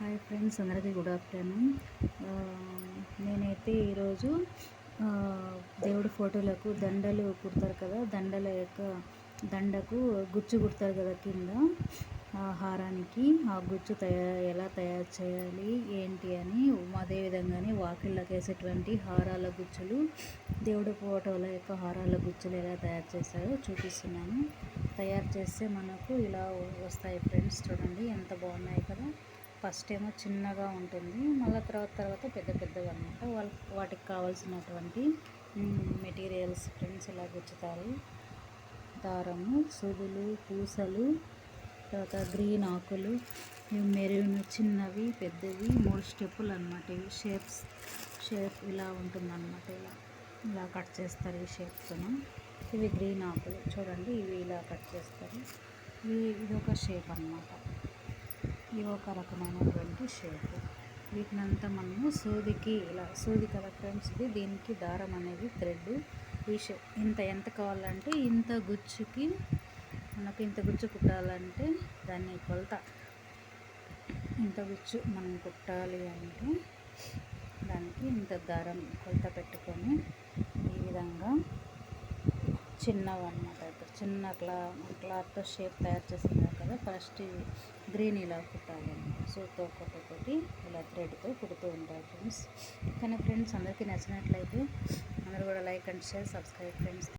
Hi friends, అందరికీ good afternoon. నేనైతే ఈరోజు దేవుడి ఫోటోలకు దండలు కుడతారు కదా, దండకు గుచ్చు కుడతారు కదా కింద హారానికి. ఆ గుచ్చు ఎలా తయారు చేయాలి ఏంటి అని, అదేవిధంగానే వాకిళ్ళకి వేసేటువంటి హారాల గుచ్చులు, దేవుడి ఫోటోల యొక్క హారాల గుచ్చులు ఎలా తయారు చేస్తారో చూపిస్తున్నాను. తయారు చేస్తే మనకు ఇలా వస్తాయి ఫ్రెండ్స్. చూడండి ఎంత బాగున్నాయి కదా. ఫస్ట్ ఏమో చిన్నగా ఉంటుంది, మళ్ళీ తర్వాత పెద్ద పెద్దగా అనమాట. వాటికి కావాల్సినటువంటి మెటీరియల్స్ ఫ్రెండ్స్ ఇలా గుచ్చుతారు. దారము, సూదులు, పూసలు, తర్వాత గ్రీన్ ఆకులు, మెరూన్, చిన్నవి పెద్దవి 3 స్టెప్పులు అనమాట. ఇవి షేప్ ఇలా ఉంటుందన్నమాట. ఇలా కట్ చేస్తారు ఈ షేప్తో. ఇవి గ్రీన్ ఆకులు చూడండి, ఇవి ఇలా కట్ చేస్తారు. ఇది ఒక షేప్ అన్నమాట. ఇవి ఒక రకమైనటువంటి షేప్. వీటినంతా మనము సూది కదా ఫ్రెండ్స్, దీనికి దారం అనేది థ్రెడ్. ఈ షేప్ ఎంత కావాలంటే ఇంత గుచ్చుకి, మనకు ఇంత గుచ్చు కుట్టాలంటే దాన్ని కొలత, ఇంత గుచ్చు మనం కుట్టాలి అంటే దానికి ఇంత దారం కొలత పెట్టుకొని ఈ విధంగా చిన్నవన్నమాట. ఇప్పుడు చిన్న క్లాత్తో షేప్ తయారు చేస్తున్నారు కదా, ఫస్ట్ గ్రీన్ ఇలా కుట్టాలి. సూతో కొట్టతోటి ఇలా థ్రెడ్తో కుడుతూ ఉంటారు ఫ్రెండ్స్. కానీ ఫ్రెండ్స్ అందరికీ నచ్చినట్లయితే అందరూ కూడా like and share, subscribe friends.